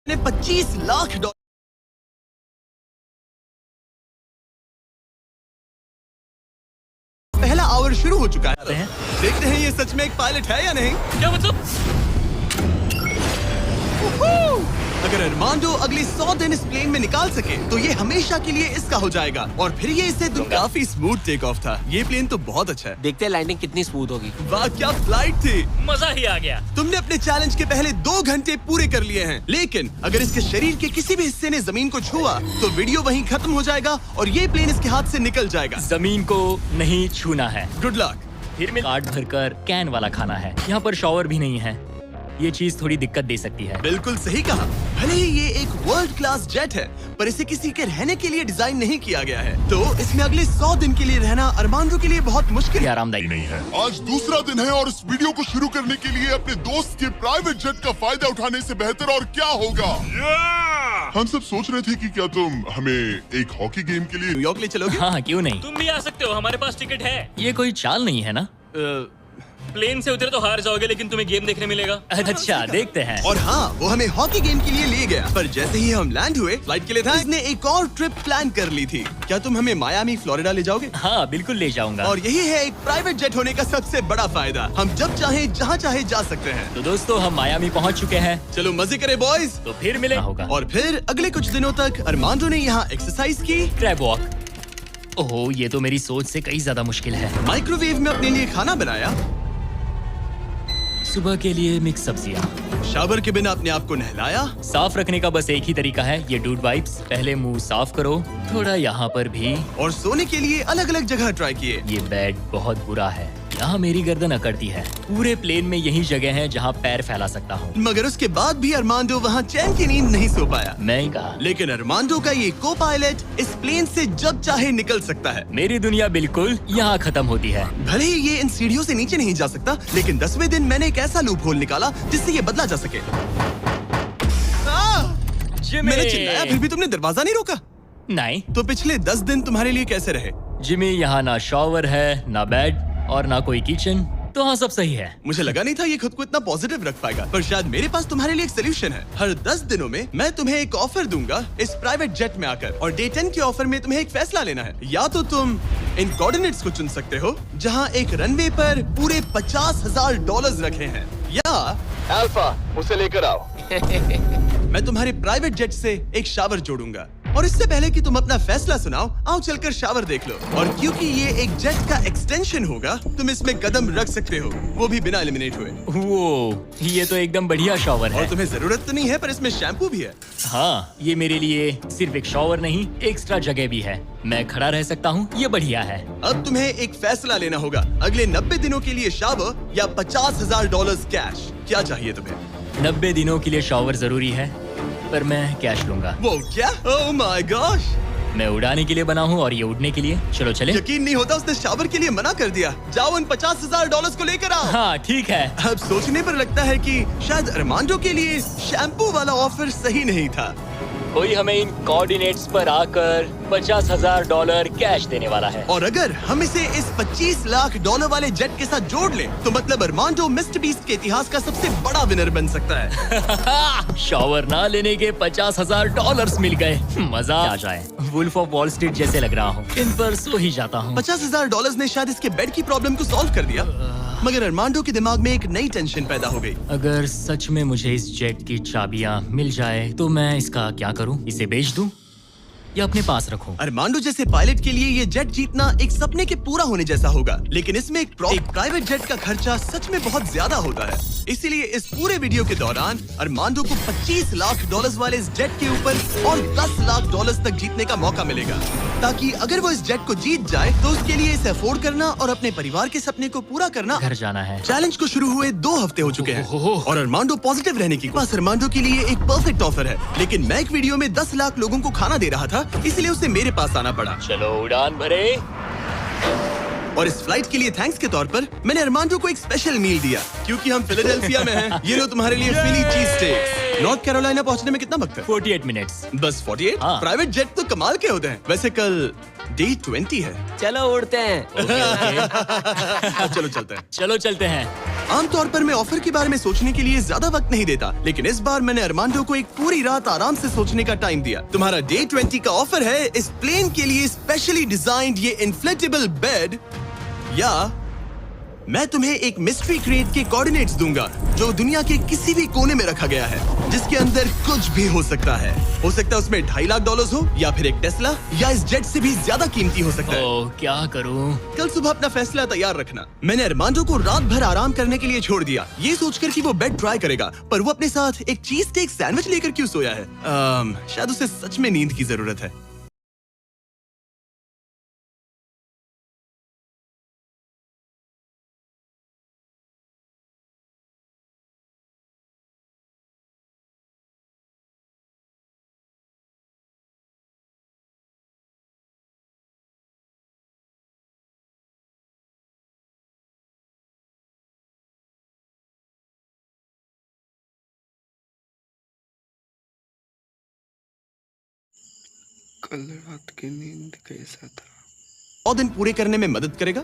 ने 25 लाख डॉलर पहला आवर शुरू हो चुका है। देखते हैं ये सच में एक पायलट है या नहीं। क्या मतलब? अगर अरमांडो अगले 100 दिन इस प्लेन में निकाल सके तो ये हमेशा के लिए इसका हो जाएगा और फिर ये इसे काफी स्मूथ टेक ऑफ था। ये प्लेन तो बहुत अच्छा है। देखते हैं लैंडिंग कितनी स्मूथ होगी। वाह क्या फ्लाइट थी। मजा ही आ गया। तुमने अपने चैलेंज के पहले 2 घंटे पूरे कर लिए हैं, लेकिन अगर इसके शरीर के किसी भी हिस्से ने जमीन को छुआ तो वीडियो वहीं खत्म हो जाएगा और ये प्लेन इसके हाथ से निकल जाएगा। जमीन को नहीं छूना है। Good luck. फिर में कार्ड भरकर कैन वाला खाना है। यहाँ पर शॉवर भी नहीं है। ये चीज थोड़ी दिक्कत दे सकती है। बिल्कुल सही कहा। भले ही ये एक वर्ल्ड क्लास जेट है, पर इसे किसी के रहने के लिए डिजाइन नहीं किया गया है, तो इसमें अगले 100 दिन के लिए रहना अरमांडो के लिए बहुत मुश्किल ये आरामदायी नहीं है। आज दूसरा दिन है और इस वीडियो को शुरू करने के लिए अपने दोस्त के प्राइवेट जेट का फायदा उठाने से बेहतर और क्या होगा। हम सब सोच रहे थे कि क्या तुम हमें एक हॉकी गेम के लिए न्यूयॉर्क ले चलोगे? हाँ क्यों नहीं। तुम भी आ सकते हो, हमारे पास टिकट है। ये कोई चाल नहीं है ना। प्लेन से उतरे तो हार जाओगे, लेकिन तुम्हें गेम देखने मिलेगा। अच्छा देखते हैं। और हाँ, वो हमें हॉकी गेम के लिए ले गया, पर जैसे ही हम लैंड हुए फ्लाइट के लिए था, इसने एक और ट्रिप प्लान कर ली थी। क्या तुम हमें मायामी फ्लोरिडा ले जाओगे? हाँ बिल्कुल ले जाऊंगा। और यही है एक प्राइवेट जेट होने का सबसे बड़ा फायदा, हम जब चाहे जहाँ चाहे जा सकते हैं। तो दोस्तों हम मायामी पहुँच चुके हैं। चलो मजे करें बॉयज। तो फिर मिले होगा। और फिर अगले कुछ दिनों तक अरमांडो ने यहाँ एक्सरसाइज की, क्रैब वॉक। ओहो ये तो मेरी सोच से कई ज्यादा मुश्किल है। माइक्रोवेव में अपने लिए खाना बनाया, सुबह के लिए मिक्स सब्जियाँ। शावर के बिना अपने आप को नहलाया। साफ रखने का बस एक ही तरीका है, ये डूड वाइप्स। पहले मुंह साफ करो, थोड़ा यहाँ पर भी। और सोने के लिए अलग अलग जगह ट्राई किए। ये बेड बहुत बुरा है, यहाँ मेरी गर्दन अकड़ती है। पूरे प्लेन में यही जगह है जहाँ पैर फैला सकता हूँ। मगर उसके बाद भी अरमांडो वहाँ चैन की नींद नहीं सो पाया। मैं ही कहा। लेकिन अरमांडो का ये को पायलट इस प्लेन से जब चाहे निकल सकता है। मेरी दुनिया बिल्कुल यहाँ खत्म होती है। भले ही ये इन सीढ़ियों से नीचे नहीं जा सकता, लेकिन 10वें दिन मैंने एक ऐसा लूप होल निकाला जिससे ये बदला जा सके। मैंने चिल्लाया, फिर भी तुमने दरवाजा नहीं रोका। नहीं तो पिछले 10 दिन तुम्हारे लिए कैसे रहे? जिमी, यहाँ ना शॉवर है, ना बेड और ना कोई किचन, तो हाँ सब सही है। मुझे लगा नहीं था ये खुद को इतना पॉजिटिव रख पाएगा, पर शायद मेरे पास तुम्हारे लिए एक सोल्यूशन है। हर 10 दिनों में मैं तुम्हें एक ऑफर दूंगा इस प्राइवेट जेट में आकर, और डे 10 के ऑफर में तुम्हें एक फैसला लेना है। या तो तुम इन कोऑर्डिनेट्स को चुन सकते हो जहाँ एक रनवे पर पूरे $50,000 रखे हैं, या अल्फा उसे लेकर आओ। मैं तुम्हारे प्राइवेट जेट से एक शावर जोड़ूंगा, और इससे पहले कि तुम अपना फैसला सुनाओ, आओ चलकर शावर देख लो। और क्योंकि ये एक जेट का एक्सटेंशन होगा, तुम इसमें कदम रख सकते हो, वो भी बिना एलिमिनेट हुए। वो ये तो एकदम बढ़िया शॉवर और है। तुम्हें जरूरत तो नहीं है, पर इसमें शैम्पू भी है। हाँ ये मेरे लिए सिर्फ एक शॉवर नहीं, एक्स्ट्रा जगह भी है। मैं खड़ा रह सकता हूँ, ये बढ़िया है। अब तुम्हें एक फैसला लेना होगा, अगले 90 दिनों के लिए शावर या $50,000 कैश। क्या चाहिए तुम्हें? 90 दिनों के लिए शॉवर जरूरी है, पर मैं कैश लूंगा। वो क्या? Oh my gosh! मैं उड़ाने के लिए बना हूँ और ये उड़ने के लिए। चलो चले। यकीन नहीं होता उसने शावर के लिए मना कर दिया। जाओ उन $50,000 को लेकर आओ। हाँ ठीक है। अब सोचने पर लगता है कि शायद अरमांडो के लिए शैम्पू वाला ऑफर सही नहीं था। कोई हमें इन कोऑर्डिनेट्स पर आकर $50,000 कैश देने वाला है। और अगर हम इसे इस $25 लाख वाले जेट के साथ जोड़ लें, तो मतलब अरमांडो मिस्टर बीस्ट के इतिहास का सबसे बड़ा विनर बन सकता है। शॉवर ना लेने के $50,000 मिल गए। मजा आ जाए। वुल्फ ऑफ वॉल स्ट्रीट जैसे लग रहा हूँ। इन पर सो ही जाता हूँ। $50,000 ने शायद इसके बेड की प्रॉब्लम को सॉल्व कर दिया, मगर अरमांडो के दिमाग में एक नई टेंशन पैदा हो गई। अगर सच में मुझे इस जेट की चाबियां मिल जाए तो मैं इसका क्या करूं? इसे बेच दूं या अपने पास रखूं? अरमांडो जैसे पायलट के लिए ये जेट जीतना एक सपने के पूरा होने जैसा होगा, लेकिन इसमें एक प्राइवेट जेट का खर्चा सच में बहुत ज्यादा होता है। इसीलिए इस पूरे वीडियो के दौरान अरमांडो को $25 लाख वाले इस जेट के ऊपर और $10 लाख तक जीतने का मौका मिलेगा, ताकि अगर वो इस जेट को जीत जाए तो उसके लिए इसे अफोर्ड करना और अपने परिवार के सपने को पूरा करना। घर जाना है। चैलेंज को शुरू हुए 2 हफ्ते हो चुके हैं और अरमांडो पॉजिटिव रहने की पास अरमांडो के लिए एक परफेक्ट ऑफर है, लेकिन मैं एक वीडियो में 10 लाख लोगों को खाना दे रहा था, इसलिए उसे मेरे पास आना पड़ा। चलो उड़ान भरे। और इस फ्लाइट के लिए थैंक्स के तौर पर मैंने अरमांडो को एक स्पेशल मील दिया, क्योंकि हम फिलाडेल्फिया में हैं। ये लो तुम्हारे लिए फिली चीज स्टेक्स। नॉर्थ कैरोलिना पहुंचने में कितना वक्त है? 48 मिनट्स। बस 48? हाँ। प्राइवेट जेट तो कमाल के होते हैं। वैसे कल डे 20 है। चलो उड़ते हैं। चलो चलते हैं। चलो चलते हैं। आमतौर पर मैं ऑफर के बारे में सोचने के लिए ज्यादा वक्त नहीं देता, लेकिन इस बार मैंने अरमांडो को एक पूरी रात आराम से सोचने का टाइम दिया। तुम्हारा डे 20 का ऑफर है इस प्लेन के लिए स्पेशली डिजाइन्ड ये इन्फ्लेटेबल बेड, या मैं तुम्हें एक मिस्ट्री क्रेट के कोऑर्डिनेट्स दूंगा जो दुनिया के किसी भी कोने में रखा गया है, जिसके अंदर कुछ भी हो सकता है। हो सकता है उसमें $2.5 लाख हो, या फिर एक टेस्ला, या इस जेट से भी ज्यादा कीमती हो सकता है। ओह, क्या करूं? कल सुबह अपना फैसला तैयार रखना। मैंने अरमांडो को रात भर आराम करने के लिए छोड़ दिया, ये सोचकर कि वो बेड ट्राई करेगा, पर वो अपने साथ एक चीज केक सैंडविच लेकर क्यों सोया है? शायद उसे सच में नींद की जरूरत है। कल रात की नींद कैसा था? 100 दिन पूरे करने में मदद करेगा।